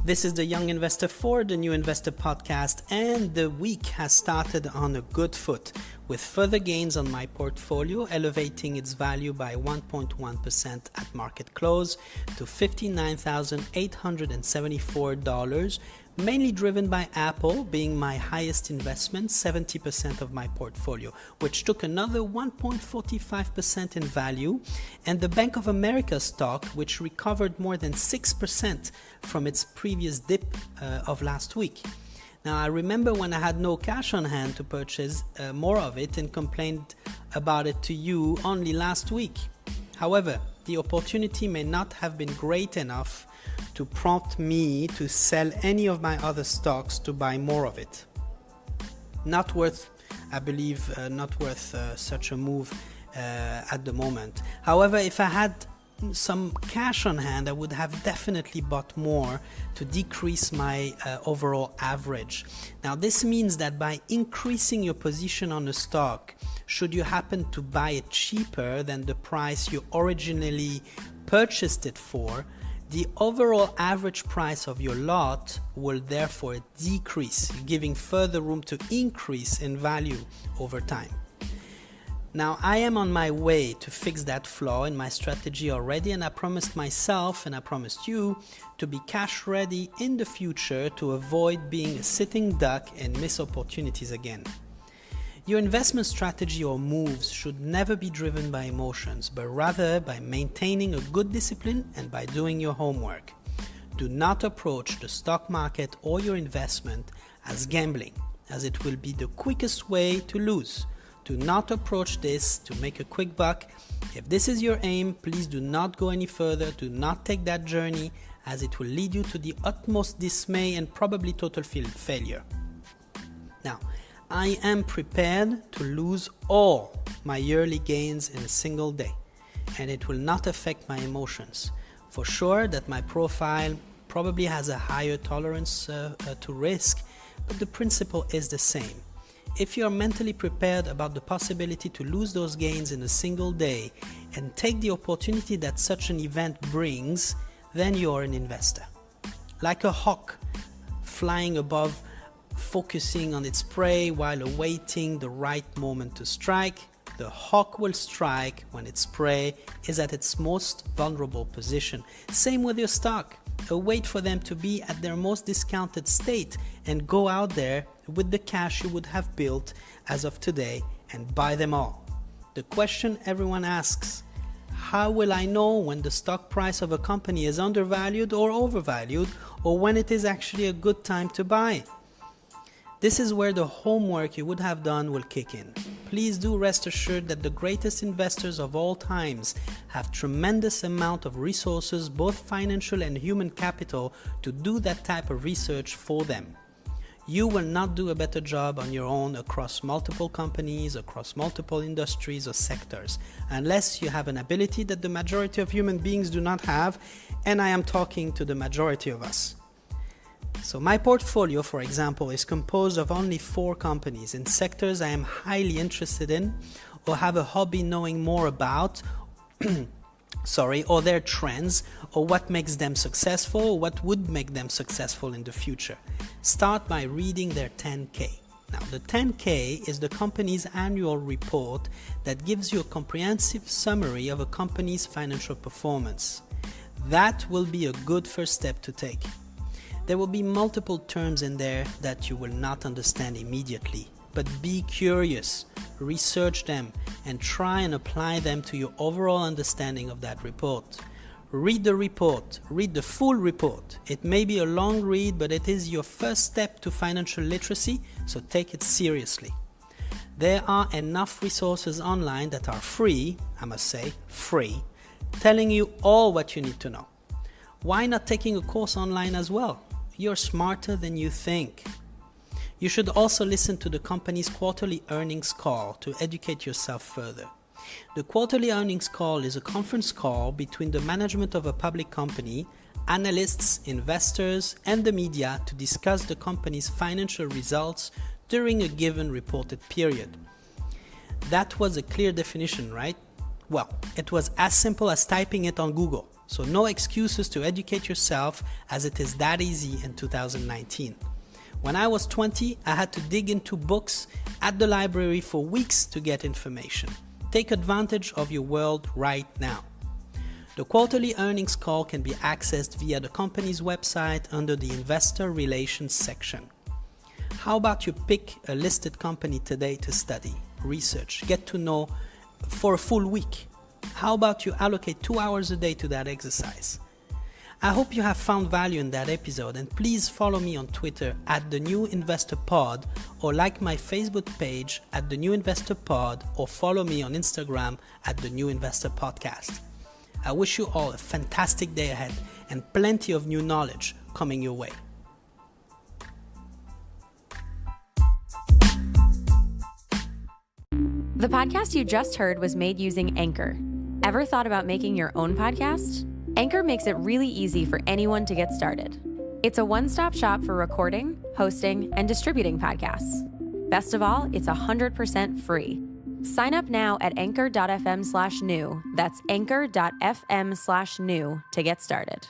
This is the Young Investor for the New Investor podcast, and the week has started on a good foot with further gains on my portfolio, elevating its value by 1.1% at market close to $59,874, mainly driven by Apple being my highest investment, 70% of my portfolio, which took another 1.45% in value, and the Bank of America stock, which recovered more than 6% from its previous dip of last week. Now, I remember when I had no cash on hand to purchase more of it and complained about it to you only last week. However, the opportunity may not have been great enough to prompt me to sell any of my other stocks to buy more of it. Not worth such a move at the moment. However, if I had some cash on hand, I would have definitely bought more to decrease my overall average. Now, this means that by increasing your position on a stock, should you happen to buy it cheaper than the price you originally purchased it for, the overall average price of your lot will therefore decrease, giving further room to increase in value over time. Now, I am on my way to fix that flaw in my strategy already, and I promised myself and I promised you to be cash ready in the future to avoid being a sitting duck and miss opportunities again. Your investment strategy or moves should never be driven by emotions, but rather by maintaining a good discipline and by doing your homework. Do not approach the stock market or your investment as gambling, as it will be the quickest way to lose. Do not approach this to make a quick buck. If this is your aim, please do not go any further. Do not take that journey, as it will lead you to the utmost dismay and probably total failure. Now, I am prepared to lose all my yearly gains in a single day, and it will not affect my emotions. For sure that my profile probably has a higher tolerance to risk, but the principle is the same. If you are mentally prepared about the possibility to lose those gains in a single day and take the opportunity that such an event brings, then you are an investor. Like a hawk flying above, focusing on its prey while awaiting the right moment to strike, the hawk will strike when its prey is at its most vulnerable position. Same with your stock. Wait for them to be at their most discounted state and go out there with the cash you would have built as of today and buy them all. The question everyone asks: how will I know when the stock price of a company is undervalued or overvalued, or when it is actually a good time to buy? This is where the homework you would have done will kick in. Please do rest assured that the greatest investors of all times have tremendous amount of resources, both financial and human capital, to do that type of research for them. You will not do a better job on your own across multiple companies, across multiple industries or sectors, unless you have an ability that the majority of human beings do not have, and I am talking to the majority of us. So my portfolio, for example, is composed of only 4 companies in sectors I am highly interested in or have a hobby knowing more about, or their trends, or what makes them successful, or what would make them successful in the future. Start by reading their 10K. Now, the 10K is the company's annual report that gives you a comprehensive summary of a company's financial performance. That will be a good first step to take. There will be multiple terms in there that you will not understand immediately, but be curious, research them, and try and apply them to your overall understanding of that report. Read the report, read the full report. It may be a long read, but it is your first step to financial literacy, so take it seriously. There are enough resources online that are free, I must say, free, telling you all what you need to know. Why not taking a course online as well? You're smarter than you think. You should also listen to the company's quarterly earnings call to educate yourself further. The quarterly earnings call is a conference call between the management of a public company, analysts, investors, and the media to discuss the company's financial results during a given reported period. That was a clear definition, right? Well, it was as simple as typing it on Google. So no excuses to educate yourself, as it is that easy in 2019. When I was 20, I had to dig into books at the library for weeks to get information. Take advantage of your world right now. The quarterly earnings call can be accessed via the company's website under the Investor Relations section. How about you pick a listed company today to study, research, get to know for a full week? How about you allocate 2 hours a day to that exercise? I hope you have found value in that episode, and please follow me on Twitter at The New Investor Pod, or like my Facebook page at The New Investor Pod, or follow me on Instagram at The New Investor Podcast. I wish you all a fantastic day ahead and plenty of new knowledge coming your way. The podcast you just heard was made using Anchor. Ever thought about making your own podcast? Anchor makes it really easy for anyone to get started. It's a one-stop shop for recording, hosting, and distributing podcasts. Best of all, it's 100% free. Sign up now at anchor.fm/new. That's anchor.fm/new to get started.